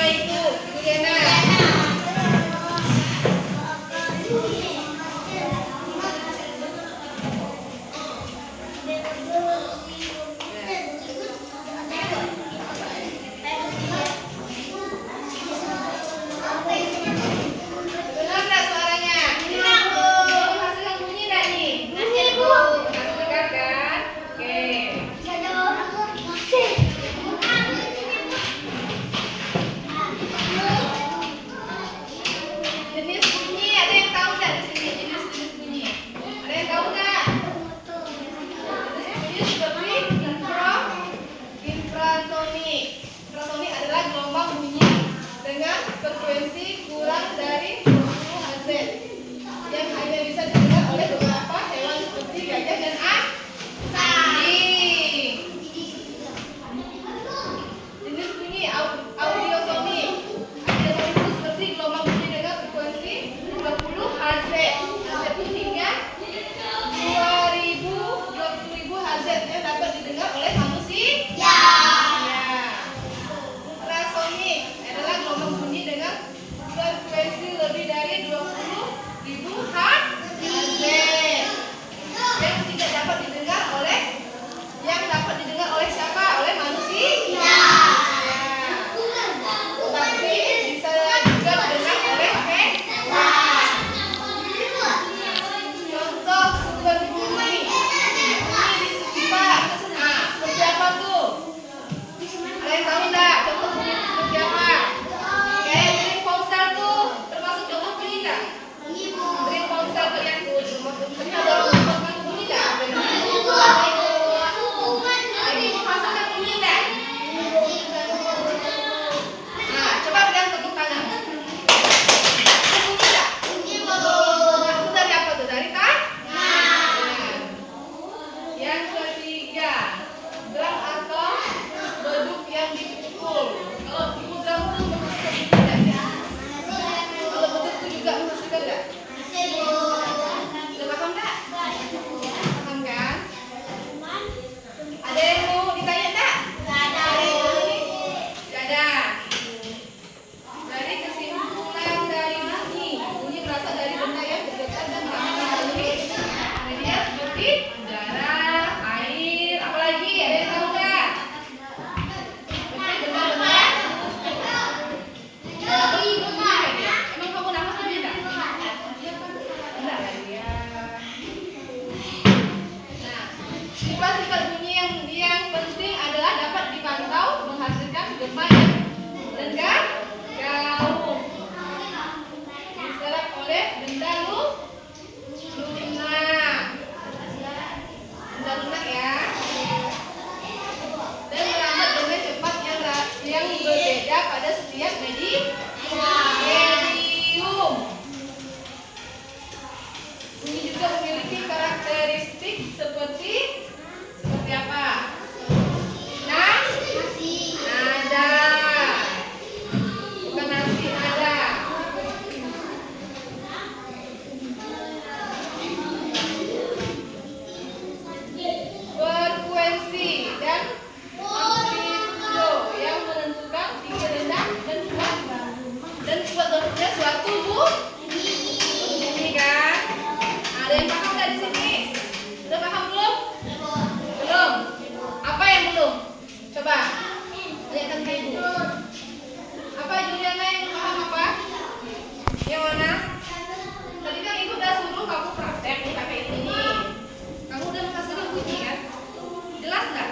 itu? Juliana. Frekuensi kurang dari 20 Hz yang hanya bisa didengar oleh beberapa hewan seperti gajah dan anjing. Jenis bunyi audiosonik. Audiosonik itu seperti gelombang bunyi dengan frekuensi 20 Hz hingga 20.000 Hz yang dapat didengar oleh manusia. Ultrasonik adalah gelombang bunyi dengan frekuensi lebih dari 20.000 Hz yang dapat didengar oleh siapa? Oleh manusia. Tapi bisa juga didengar oleh hewan. Contoh sumber bunyi di sekitar. Seperti apa tuh? Ada yang tahu enggak? Contoh bunyi seperti apa? Kayak ring ponsel tuh termasuk contoh bunyi enggak? Ring ponsel kalian tuh termasuk bunyi enggak? Merasakan bunyi enggak? Nah, coba pegang tepuk tangan. Bunyi enggak? Itu dari apa tuh? Dari tangan. Yang ketiga, drum atau beduk yang dipukul. Kalau drum tuh menghasilkan bunyi enggak? Kalau beduk tuh juga menghasilkan enggak? Udah paham enggak? Paham kan? Ada yang mau ditanya enggak? Enggak ada. Dari kesimpulan dari bunyi berasal dari benda yang bergetar dan melalui media seperti udara, air, apalagi ada yang tahu enggak? Emang kamu nafas tadi enggak? Enggak ya. Nah, sifat-sifat bunyi yang penting adalah dapat dipantau, menghasilkan gema yang rendah, gaung, diserap oleh benda lunak. Benda lunak ya. Dan merambat dengan cepat yang berbeda pada setiap medium. Bunyi juga memiliki karakteristik seperti apa? Nada. Bukan nasi, nada. Frekuensi dan amplitudo yang menentukan tinggi rendah dan kuat gerakannya suatu bunyi kan? Ada yang paham nggak di sini? Udah paham belum? Belum. Apa yang belum? Coba lihatkan ke ibu. Apa Juliana yang paham apa? Yang mana? Tadi kan ibu udah suruh kamu praktek nih pakai ini. Kamu udah menghasilkan bunyi kan? Jelas nggak?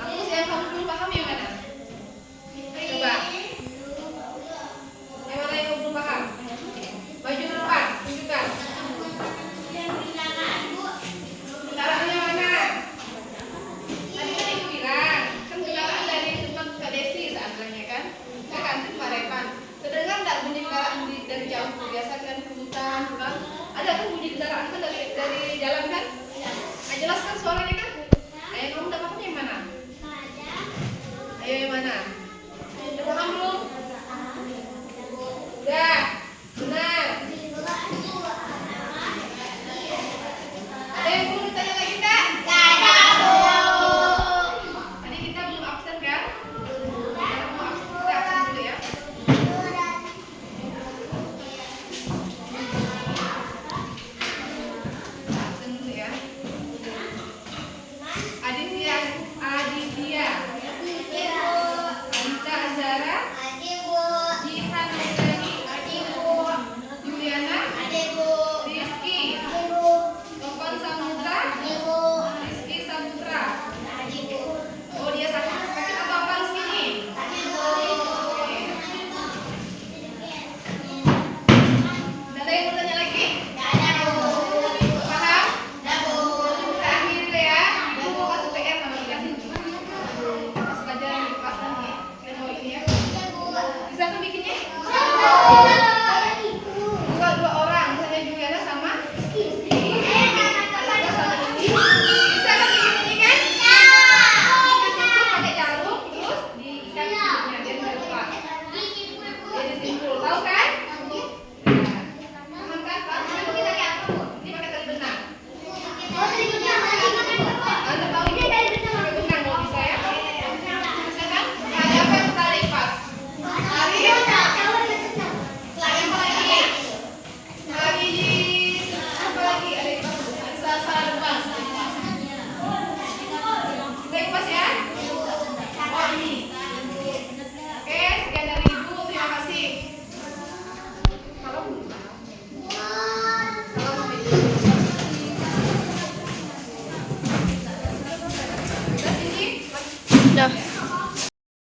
Kamu yang kamu belum paham yang mana? Coba. Yang mana yang belum paham? Baju depan, tunjukkan. Kendaraannya mana? Tadi kan ibu bilang, kan kendaraan dari tempat Kak Desi seandainya kan? Ke kantin Pak Repan. Terdengar nggak bunyi kendaraan dari jauh? Biasa kan ke hutan, ada kan bunyi kendaraan kan dari jalan kan? Nah, jelas kan suaranya kan?